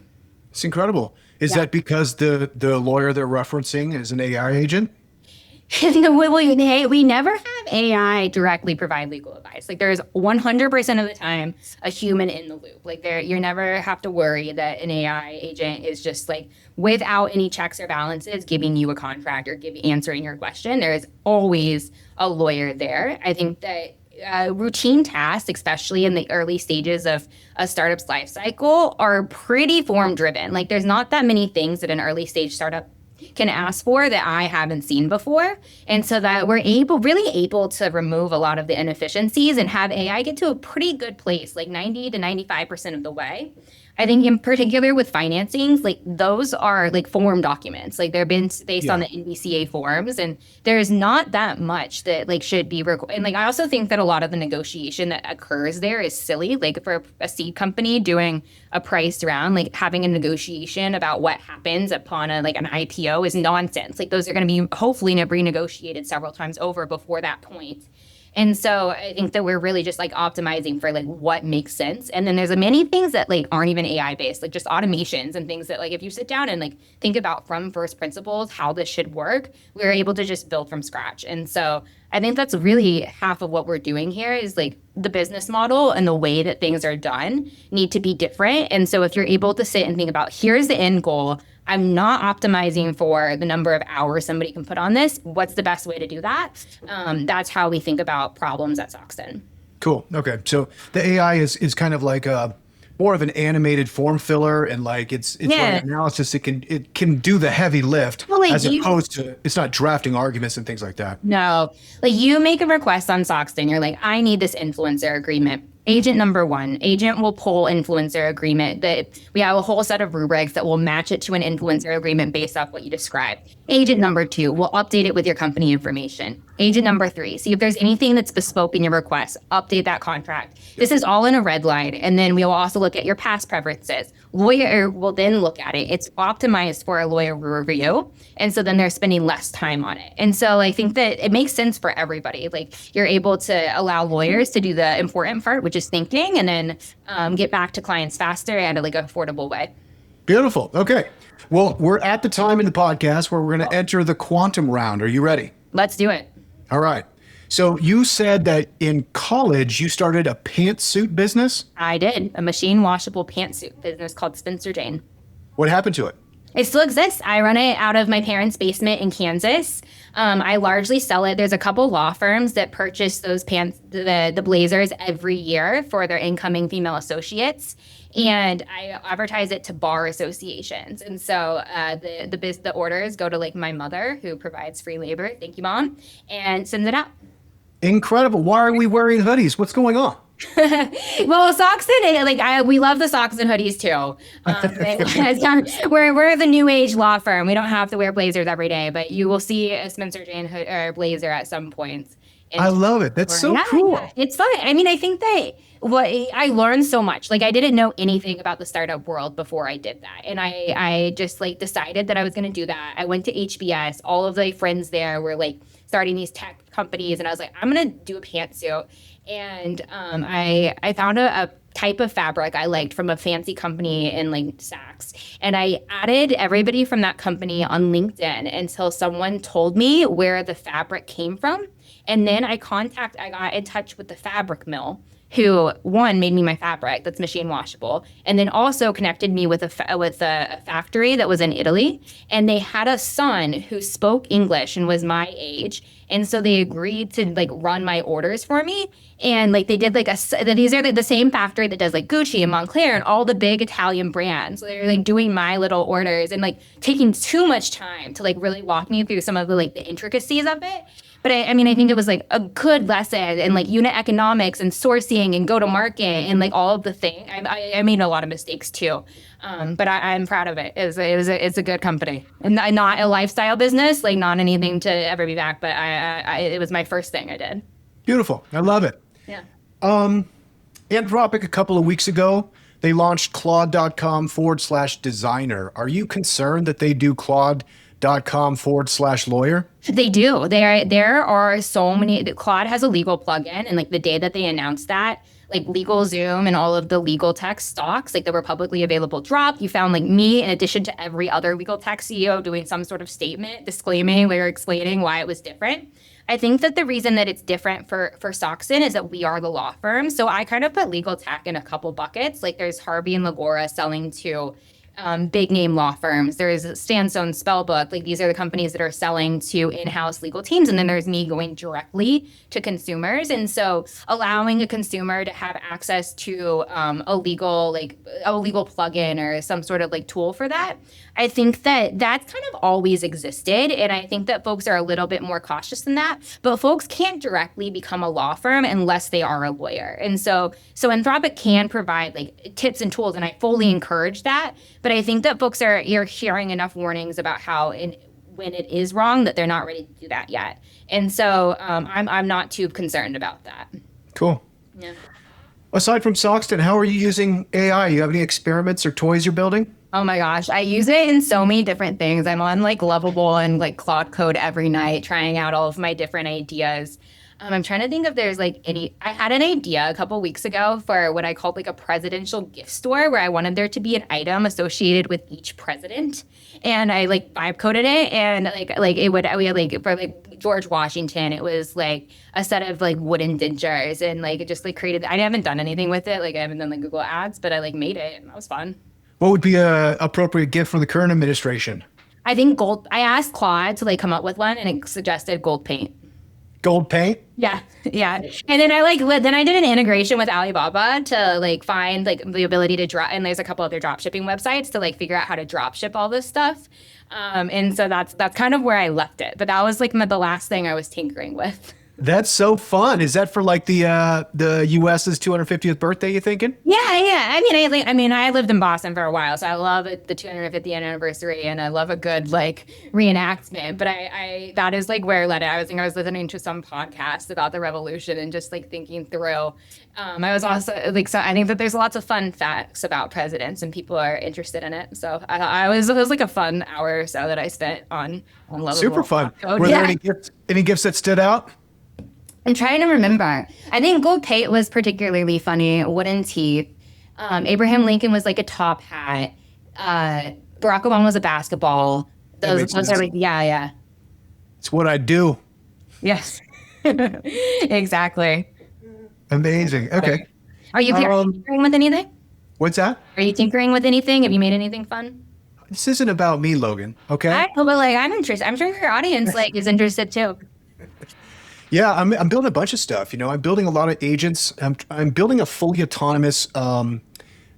It's incredible. Is that because the lawyer they're referencing is an AI agent? We never have AI directly provide legal advice. Like there's 100% of the time a human in the loop. Like you never have to worry that an AI agent is just like without any checks or balances giving you a contract or answering your question. There is always a lawyer there. I think that routine tasks, especially in the early stages of a startup's life cycle, are pretty form driven. Like there's not that many things that an early stage startup can ask for that I haven't seen before. And so that we're really able to remove a lot of the inefficiencies and have AI get to a pretty good place, like 90 to 95% of the way. I think in particular with financings, like those are like form documents, like they're been based on the NVCA forms, and there's not that much that like should be and like I also think that a lot of the negotiation that occurs there is silly. Like for a seed company doing a price round, like having a negotiation about what happens upon an IPO is nonsense. Like those are going to be hopefully renegotiated several times over before that point. And so I think that we're really just like optimizing for like what makes sense. And then there's many things that like aren't even AI based, like just automations and things that like if you sit down and like think about from first principles how this should work, we're able to just build from scratch. And so I think that's really half of what we're doing here is like the business model and the way that things are done need to be different. And so if you're able to sit and think about here's the end goal, I'm not optimizing for the number of hours somebody can put on this. What's the best way to do that? That's how we think about problems at Soxton. Cool. Okay. So the AI is kind of like more of an animated form filler, and like it's running analysis. It can do the heavy lift as opposed to it's not drafting arguments and things like that. No, like you make a request on Soxton. You're like, I need this influencer agreement. Agent number one, agent will pull influencer agreement. That we have a whole set of rubrics that will match it to an influencer agreement based off what you described. Agent number two will update it with your company information. Agent number three, see if there's anything that's bespoke in your request, update that contract. This is all in a red line. And then we will also look at your past preferences. Lawyer will then look at it. It's optimized for a lawyer review. And so then they're spending less time on it. And so I think that it makes sense for everybody. Like you're able to allow lawyers to do the important part, which is thinking, and then get back to clients faster and like an affordable way. Beautiful. Okay. Well, we're at the time in the podcast where we're going to enter the quantum round. Are you ready? Let's do it. All right. So you said that in college you started a pantsuit business? I did. A machine-washable pantsuit business called Spencer Jane. What happened to it? It still exists. I run it out of my parents' basement in Kansas. I largely sell it. There's a couple law firms that purchase those pants, the blazers every year for their incoming female associates. And I advertise it to bar associations. And so the orders go to like my mother, who provides free labor. Thank you, Mom. And sends it out. Incredible. Why are we wearing hoodies? What's going on? Well, Soxton, we love the socks and hoodies too. We're the new age law firm. We don't have to wear blazers every day, but you will see a Spencer Jane blazer at some points. I love it. That's so cool. Yeah, it's fun. I mean, I think that I learned so much. Like I didn't know anything about the startup world before I did that. And I just like decided that I was going to do that. I went to HBS. All of my friends there were like starting these tech companies. And I was like, I'm going to do a pantsuit. And I found a type of fabric I liked from a fancy company in like Saks. And I added everybody from that company on LinkedIn until someone told me where the fabric came from. And then I got in touch with the fabric mill, who one made me my fabric that's machine washable, and then also connected me with a factory that was in Italy, and they had a son who spoke English and was my age, and so they agreed to like run my orders for me, and like they did like these are the same factory that does like Gucci and Moncler and all the big Italian brands. So they're like doing my little orders and like taking too much time to like really walk me through some of the like the intricacies of it. But I mean, I think it was like a good lesson in like unit economics and sourcing and go to market and like all of the things. I made a lot of mistakes too, but I'm proud of it. It's a good company and not a lifestyle business, like not anything to ever be back. But it was my first thing I did. Beautiful. I love it. Yeah. Anthropic a couple of weeks ago, they launched Claude.com/designer. Are you concerned that they do Claude.com/lawyer? They do. There are so many. Claude has a legal plugin, and like the day that they announced that, like LegalZoom and all of the legal tech stocks, like that were publicly available, dropped. You found like me, in addition to every other legal tech CEO, doing some sort of statement disclaiming or explaining why it was different. I think that the reason that it's different for Soxton is that we are the law firm. So I kind of put legal tech in a couple buckets. Like there's Harvey and Lagora selling to big name law firms. There's Stanstone, Spellbook. Like these are the companies that are selling to in-house legal teams. And then there's me going directly to consumers. And so allowing a consumer to have access to a legal plugin or some sort of like tool for that, I think that that's kind of always existed. And I think that folks are a little bit more cautious than that. But folks can't directly become a law firm unless they are a lawyer. And so Anthropic can provide like tips and tools, and I fully encourage that. But I think that folks you're hearing enough warnings about how when it is wrong that they're not ready to do that yet. And so I'm not too concerned about that. Cool. Yeah. Aside from Soxton, how are you using AI? You have any experiments or toys you're building? Oh my gosh, I use it in so many different things. I'm on like Lovable and like Claude Code every night, trying out all of my different ideas. I'm trying to think if there's like any. I had an idea a couple weeks ago for what I called like a presidential gift store, where I wanted there to be an item associated with each president, and I like vibe coded it, and like it would we had like for like George Washington, it was like a set of like wooden dentures, and like it just like created. I haven't done anything with it, like I haven't done like Google Ads, but I like made it, and that was fun. What would be a appropriate gift for the current administration? I think gold. I asked Claude to like come up with one, and it suggested gold paint. Gold paint? Yeah, yeah. And then I did an integration with Alibaba to like find like the ability to drop. And there's a couple other drop shipping websites to like figure out how to drop ship all this stuff. And so that's kind of where I left it. But that was like the last thing I was tinkering with. That's so fun. Is that for like the U.S.'s 250th birthday, you thinking? Yeah. I lived in Boston for a while, so I love it, the 250th anniversary, and I love a good like reenactment. But I that is like where it led it. I was listening to some podcast about the revolution and just like thinking through. I was also like, so I think that there's lots of fun facts about presidents, and people are interested in it. So it was like a fun hour or so that I spent on Lovable. Super fun. Were there any gifts that stood out? I'm trying to remember. I think gold paint was particularly funny. Wooden teeth. Abraham Lincoln was like a top hat. Barack Obama was a basketball. Those are like, yeah. It's what I do. Yes. Exactly. Amazing. Okay. Are you tinkering with anything? What's that? Are you tinkering with anything? Have you made anything fun? This isn't about me, Logan. Okay. But like, I'm interested. I'm sure your audience like is interested too. Yeah, I'm building a bunch of stuff. You know, I'm building a lot of agents. I'm building a fully autonomous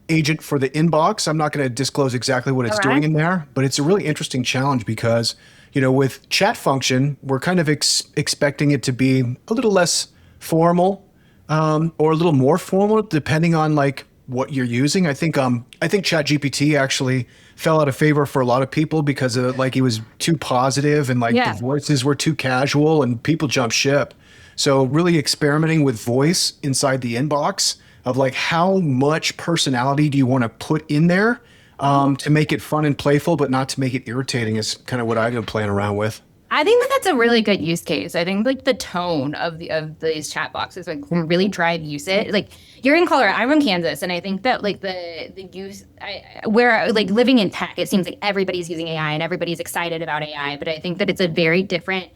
agent for the inbox. I'm not going to disclose exactly what it's doing in there, but it's a really interesting challenge because, you know, with chat function, we're kind of expecting it to be a little less formal or a little more formal, depending on like what you're using. I think ChatGPT actually fell out of favor for a lot of people because of like he was too positive and like the voices were too casual and people jumped ship. So really experimenting with voice inside the inbox of like how much personality do you want to put in there to make it fun and playful, but not to make it irritating is kind of what I've been playing around with. I think that's a really good use case. I think like the tone of these chat boxes like can really drive usage. Like you're in Colorado, I'm in Kansas, and I think that like the use where like living in tech, it seems like everybody's using AI and everybody's excited about AI. But I think that it's a very different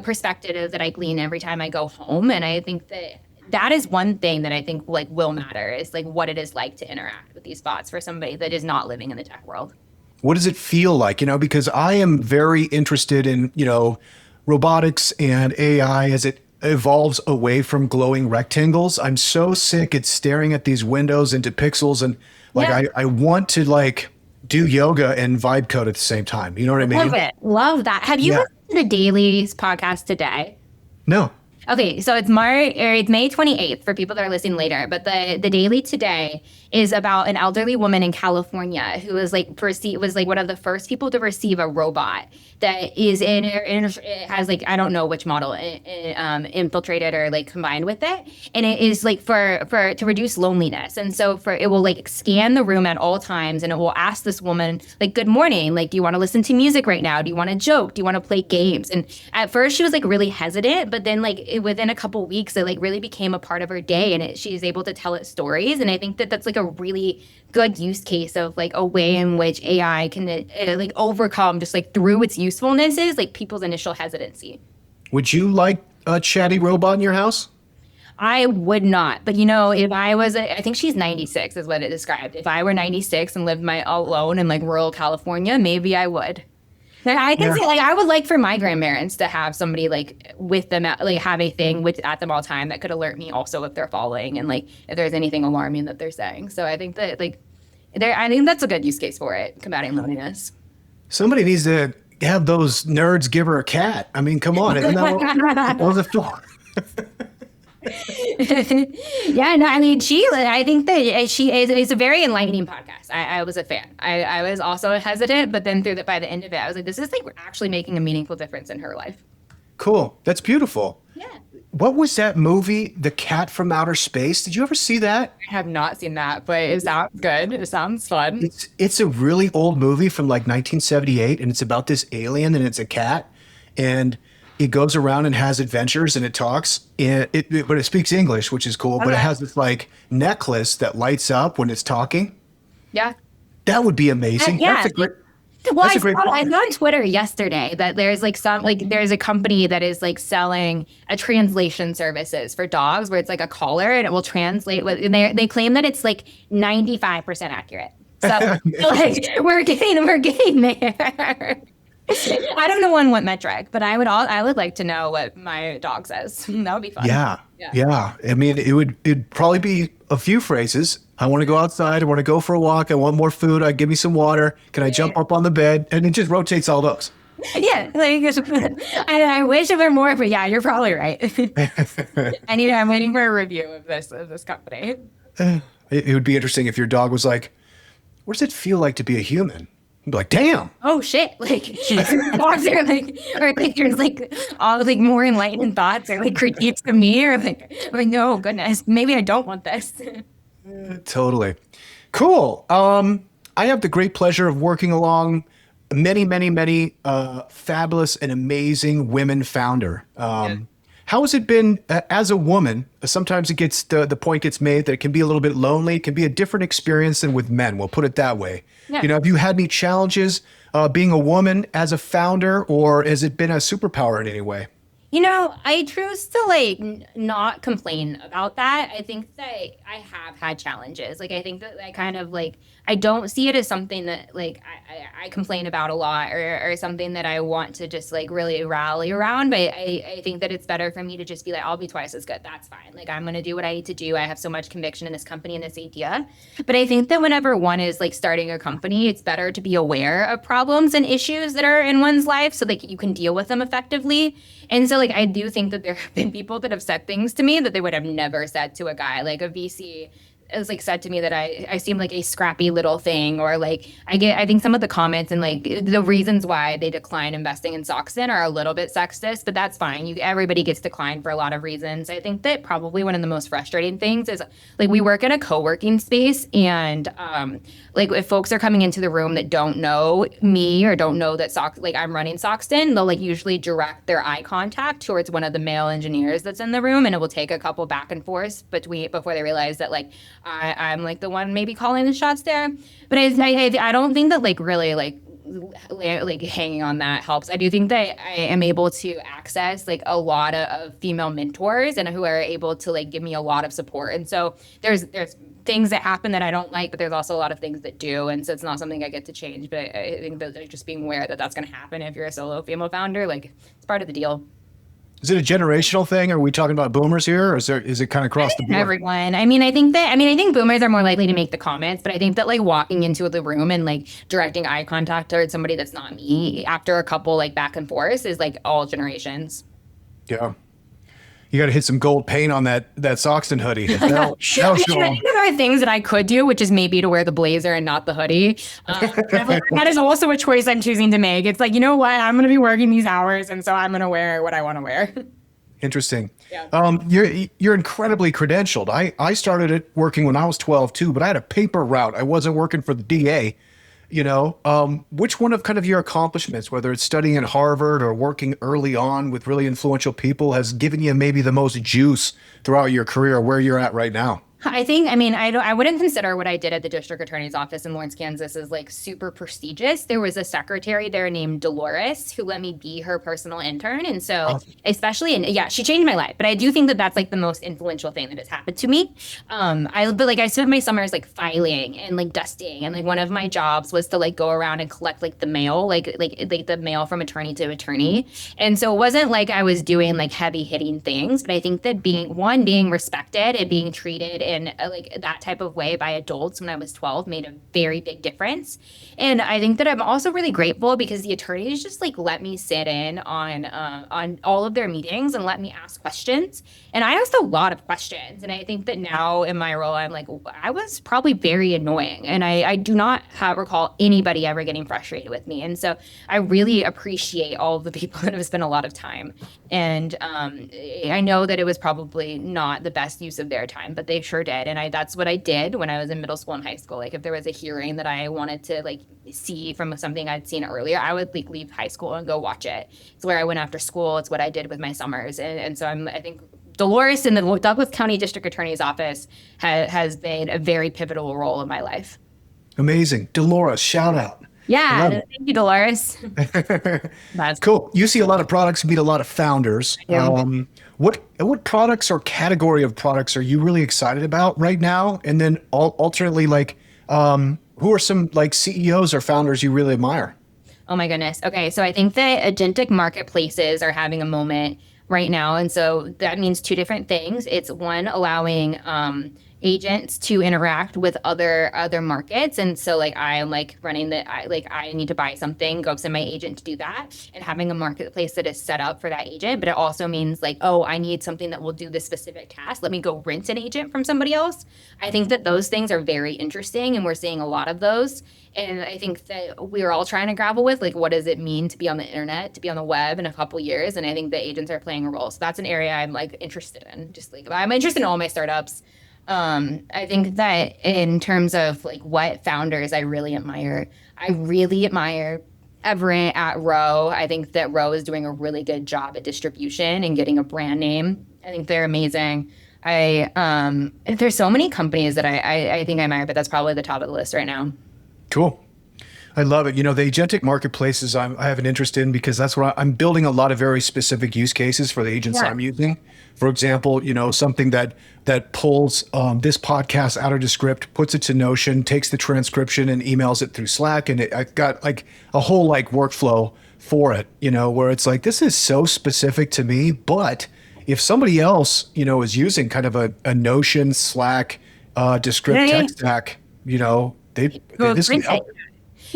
perspective that I glean every time I go home, and I think that is one thing that I think like will matter is like what it is like to interact with these bots for somebody that is not living in the tech world. What does it feel like? You know, because I am very interested in, you know, robotics and AI as it evolves away from glowing rectangles. I'm so sick at staring at these windows into pixels and like I want to like do yoga and vibe code at the same time. You know what I mean? Love it. Love that. Have you listened to the Daily's podcast today? No. Okay, so it's May 28th for people that are listening later. But the Daily today is about an elderly woman in California who was like one of the first people to receive a robot that is it has like I don't know which model infiltrated or like combined with it, and it is like for to reduce loneliness. And so it will like scan the room at all times, and it will ask this woman like, "Good morning, like do you want to listen to music right now? Do you want to joke? Do you want to play games?" And at first she was like really hesitant, but then like within a couple weeks it like really became a part of her day, and she's able to tell it stories. And I think that that's like a really good use case of like a way in which AI can like overcome just like through its usefulness is like people's initial hesitancy. Would you like a chatty robot in your house? I would not. But, you know, if I was, I think she's 96 is what it described. If I were 96 and lived alone in like rural California, maybe I would. I can say like I would like for my grandparents to have somebody like with them, like have a thing at them all the time that could alert me also if they're falling and like if there's anything alarming that they're saying. So I think that I think that's a good use case for it, combating loneliness. Somebody needs to have those nerds give her a cat. I mean, come on. Isn't that what was it for? Yeah, no, I mean, I think that it's a very enlightening podcast. I was a fan. I was also hesitant, but then by the end of it, I was like, this is like actually making a meaningful difference in her life. Cool. That's beautiful. Yeah. What was that movie, The Cat from Outer Space? Did you ever see that? I have not seen that, but it sounds good. It sounds fun. It's a really old movie from like 1978, and it's about this alien, and it's a cat. And it goes around and has adventures and it talks. But it speaks English, which is cool. But it has this like necklace that lights up when it's talking. Yeah. That would be amazing. Yeah. That's a great. Well, That's a great I saw on Twitter yesterday that there's like there's a company that is like selling a translation services for dogs where it's like a collar and it will translate and they claim that it's like 95% accurate. So like we're getting there. I don't know on what metric, but I would like to know what my dog says. That would be fun. Yeah. I mean, it'd probably be a few phrases. I want to go outside. I want to go for a walk. I want more food. Give me some water. Can I jump up on the bed? And it just rotates all those. Yeah, like I wish it were more, but yeah, you're probably right. I'm waiting for a review of this company. It would be interesting if your dog was like, "What does it feel like to be a human?" I'd be like, "Damn." Oh shit! Like dogs are like, or like there's like all like more enlightened thoughts or like critiques of me or like no goodness, maybe I don't want this. Totally. Cool. I have the great pleasure of working along many fabulous and amazing women founder. How has it been as a woman? Sometimes it gets the point gets made that it can be a little bit lonely. It can be a different experience than with men. We'll put it that way. Yeah. Have you had any challenges being a woman as a founder, or has it been a superpower in any way? I choose to like not complain about that. I think that I have had challenges. Like I think that I kind of like I don't see it as something that like I complain about a lot or something that I want to just like really rally around. But I think that it's better for me to just be like, I'll be twice as good. That's fine. Like I'm gonna do what I need to do. I have so much conviction in this company and this idea. But I think that whenever one is like starting a company, it's better to be aware of problems and issues that are in one's life so like you can deal with them effectively. And so like I do think that there have been people that have said things to me that they would have never said to a guy. Like a VC has like said to me that I seem like a scrappy little thing, or like I think some of the comments and like the reasons why they decline investing in Soxton are a little bit sexist, but that's fine. Everybody gets declined for a lot of reasons. I think that probably one of the most frustrating things is like we work in a co-working space, and like if folks are coming into the room that don't know me or don't know that I'm running Soxton, they'll like usually direct their eye contact towards one of the male engineers that's in the room, and it will take a couple back and forth before they realize that like I'm like the one maybe calling the shots there. But I don't think that like really like hanging on that helps. I do think that I am able to access like a lot of female mentors and who are able to like give me a lot of support. And so there's things that happen that I don't like, but there's also a lot of things that do. And so it's not something I get to change. But I think that like, just being aware that that's going to happen if you're a solo female founder, like it's part of the deal. Is it a generational thing? Are we talking about boomers here, or is it kind of across the board? Everyone. I think boomers are more likely to make the comments, but I think that like walking into the room and like directing eye contact towards somebody that's not me after a couple like back and forth is like all generations. Yeah. You got to hit some gold paint on that Soxton hoodie. That'll show them. There are things that I could do, which is maybe to wear the blazer and not the hoodie. That is also a choice I'm choosing to make. It's like, you know what? I'm going to be working these hours, and so I'm going to wear what I want to wear. Interesting. Yeah. You're incredibly credentialed. I started it working when I was 12 too, but I had a paper route. I wasn't working for the DA. Which one of kind of your accomplishments, whether it's studying at Harvard or working early on with really influential people, has given you maybe the most juice throughout your career, where you're at right now? I wouldn't consider what I did at the district attorney's office in Lawrence, Kansas as like super prestigious. There was a secretary there named Dolores who let me be her personal intern. And so she changed my life. But I do think that that's like the most influential thing that has happened to me. I spent my summers like filing and like dusting. And like one of my jobs was to like go around and collect like the mail, like the mail from attorney to attorney. And so it wasn't like I was doing like heavy hitting things, but I think that being respected and being treated in like that type of way by adults when I was 12 made a very big difference. And I think that I'm also really grateful because the attorneys just like let me sit in on all of their meetings and let me ask questions. And I asked a lot of questions. And I think that now in my role, I'm like, I was probably very annoying. And I do not recall anybody ever getting frustrated with me. And so I really appreciate all of the people that have spent a lot of time. And I know that it was probably not the best use of their time, but they sure ever did. And that's what I did when I was in middle school and high school. Like if there was a hearing that I wanted to like see from something I'd seen earlier, I would like leave high school and go watch it. It's where I went after school. It's what I did with my summers. And so I think Dolores in the Douglas County District Attorney's Office has been a very pivotal role in my life. Amazing. Dolores, shout out. Yeah, thank you, Dolores. That's cool. You see a lot of products, meet a lot of founders. What products or category of products are you really excited about right now? And then alternately, like, who are some like CEOs or founders you really admire? Oh my goodness. Okay, so I think that agentic marketplaces are having a moment right now, and so that means two different things. It's one, allowing agents to interact with other markets, and so like I'm like running I need to buy something, go send my agent to do that, and having a marketplace that is set up for that agent. But it also means like, oh, I need something that will do this specific task, let me go rent an agent from somebody else. I think that those things are very interesting, and we're seeing a lot of those. And I think that we're all trying to grapple with like, what does it mean to be on the internet, to be on the web in a couple years? And I think that agents are playing a role. So that's an area I'm like interested in. Just like I'm interested in all my startups. I think that in terms of like what founders I really admire Everett at Row. I think that Row is doing a really good job at distribution and getting a brand name. I think they're amazing. There's so many companies that I think I admire, but that's probably the top of the list right now. Cool. I love it. You know, the agentic marketplaces I have an interest in because that's where I'm building a lot of very specific use cases for the agents I'm using. For example, you know, something that pulls this podcast out of the script, puts it to Notion, takes the transcription and emails it through Slack. And I've got like a whole like workflow for it, you know, where it's like, this is so specific to me. But if somebody else, you know, is using kind of a Notion, Slack, Descript tech stack, you know, this can help.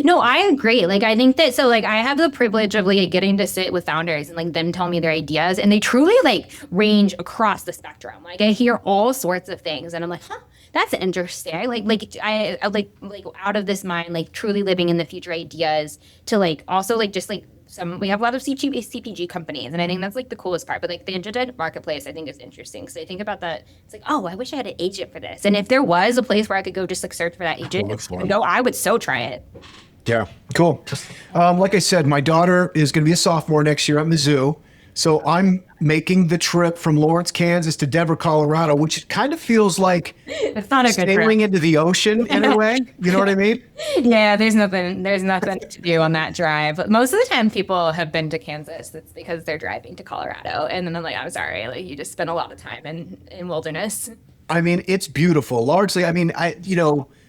No, I agree. Like, I think that, so like, I have the privilege of like getting to sit with founders and like them tell me their ideas, and they truly like range across the spectrum. Like, I hear all sorts of things, and I'm like, huh, that's interesting. I like out of this mind, like truly living in the future ideas to like also like just like we have a lot of CPG companies, and I think that's like the coolest part. But like the internet marketplace, I think is interesting because I think about that. It's like, oh, I wish I had an agent for this, and if there was a place where I could go just like search for that agent, I would so try it. Yeah, cool. Like I said, my daughter is going to be a sophomore next year at Mizzou. So I'm making the trip from Lawrence, Kansas to Denver, Colorado, which kind of feels like it's not a good sailing into the ocean in a way. You know what I mean? Yeah, there's nothing to do on that drive. But most of the time people have been to Kansas. It's because they're driving to Colorado. And then I'm like, I'm sorry, like you just spend a lot of time in wilderness. I mean, it's beautiful. Largely, I mean,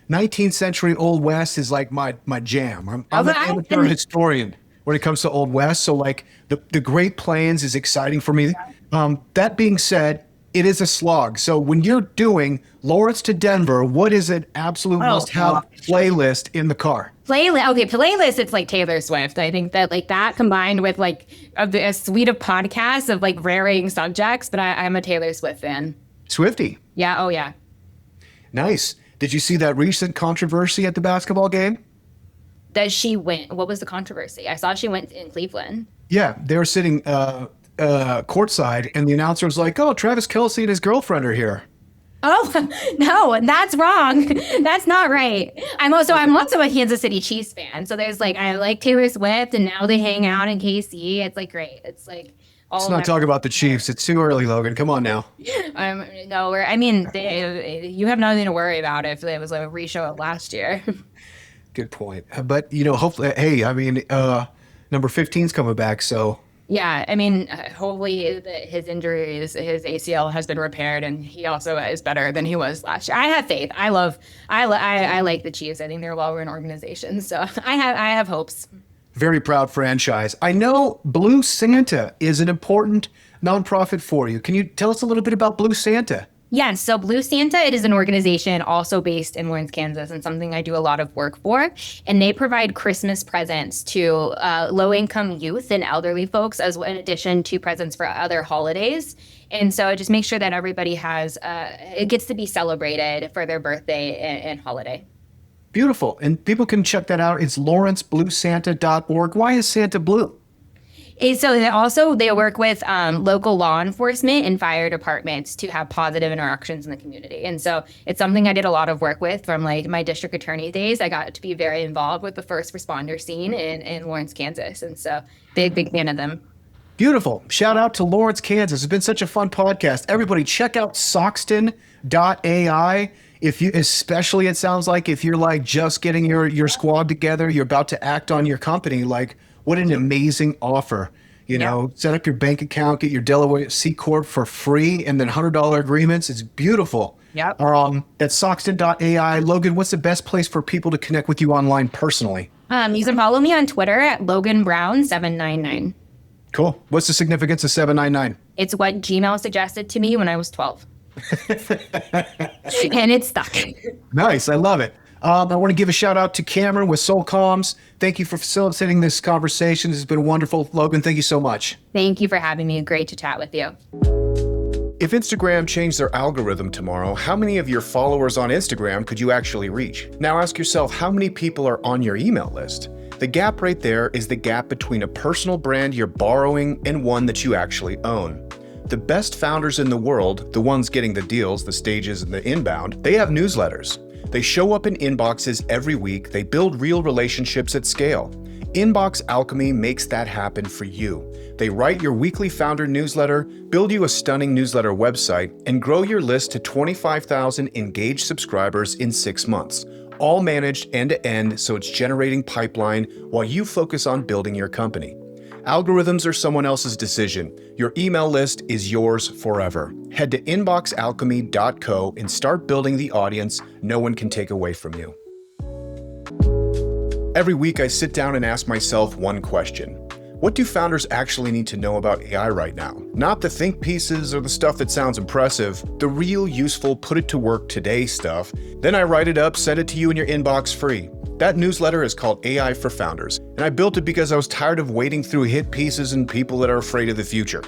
19th century Old West is like my jam. I'm an amateur historian when it comes to Old West. So like the Great Plains is exciting for me. That being said, it is a slog. So when you're doing Lawrence to Denver, what is an absolute must-have playlist in the car? Playlist, it's like Taylor Swift. I think that like that combined with like a suite of podcasts of like varying subjects, but I'm a Taylor Swift fan. Swiftie? Yeah, oh yeah. Nice. Did you see that recent controversy at the basketball game? That she went, what was the controversy? I saw she went in Cleveland. Yeah, they were sitting courtside, and the announcer was like, oh, Travis Kelce and his girlfriend are here. Oh, no, that's wrong. That's not right. I'm also a Kansas City Chiefs fan. So there's like, I like Taylor Swift, and now they hang out in KC. It's like great. It's like, let's not talk about the Chiefs. It's too early, Logan. Come on now. You have nothing to worry about if it was like a reshow of last year. Good point. But, hopefully, hey, I mean, number 15's coming back, so. Yeah, I mean, hopefully his injuries, his ACL has been repaired, and he also is better than he was last year. I have faith. I like the Chiefs. I think they're a well-run organization, so I have hopes. Very proud franchise. I know Blue Santa is an important nonprofit for you. Can you tell us a little bit about Blue Santa? Yes, so Blue Santa, it is an organization also based in Lawrence, Kansas, and something I do a lot of work for. And they provide Christmas presents to low-income youth and elderly folks, in addition to presents for other holidays. And so just make sure that everybody it gets to be celebrated for their birthday and holiday. Beautiful. And people can check that out. It's lawrencebluesanta.org. Why is Santa blue? So they work with local law enforcement and fire departments to have positive interactions in the community. And so it's something I did a lot of work with from like my district attorney days. I got to be very involved with the first responder scene in Lawrence, Kansas. And so big fan of them. Beautiful. Shout out to Lawrence, Kansas. It's been such a fun podcast. Everybody check out Soxton.ai. If you, especially it sounds like if you're like just getting your squad together, you're about to act on your company, like what an amazing offer. You know, set up your bank account, get your Delaware C Corp for free, and then $100 agreements. It's beautiful. Yep. At Soxton.ai. Logan, what's the best place for people to connect with you online personally? You can follow me on Twitter at Logan Brown 799. Cool. What's the significance of 799? It's what Gmail suggested to me when I was 12. And it's stuck. Nice. I love it. I want to give a shout out to Cameron with Soul Comms. Thank you for facilitating this conversation. This has been wonderful. Logan, thank you so much. Thank you for having me. Great to chat with you. If Instagram changed their algorithm tomorrow, how many of your followers on Instagram could you actually reach? Now ask yourself, how many people are on your email list? The gap right there is the gap between a personal brand you're borrowing and one that you actually own. The best founders in the world, the ones getting the deals, the stages, and the inbound, they have newsletters. They show up in inboxes every week. They build real relationships at scale. Inbox Alchemy makes that happen for you. They write your weekly founder newsletter, build you a stunning newsletter website, and grow your list to 25,000 engaged subscribers in 6 months. All managed end-to-end, so it's generating pipeline while you focus on building your company. Algorithms are someone else's decision. Your email list is yours forever. Head to inboxalchemy.co and start building the audience no one can take away from you. Every week I sit down and ask myself one question. What do founders actually need to know about AI right now? Not the think pieces or the stuff that sounds impressive, the real useful put it to work today stuff. Then I write it up, send it to you in your inbox free. That newsletter is called AI for Founders, and I built it because I was tired of wading through hit pieces and people that are afraid of the future.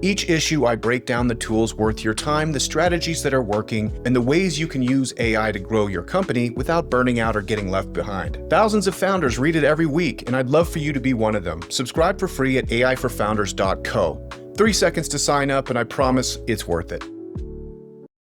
Each issue I break down the tools worth your time, the strategies that are working, and the ways you can use AI to grow your company without burning out or getting left behind. Thousands of founders read it every week, and I'd love for you to be one of them. Subscribe for free at aiforfounders.co. 3 seconds to sign up, and I promise it's worth it.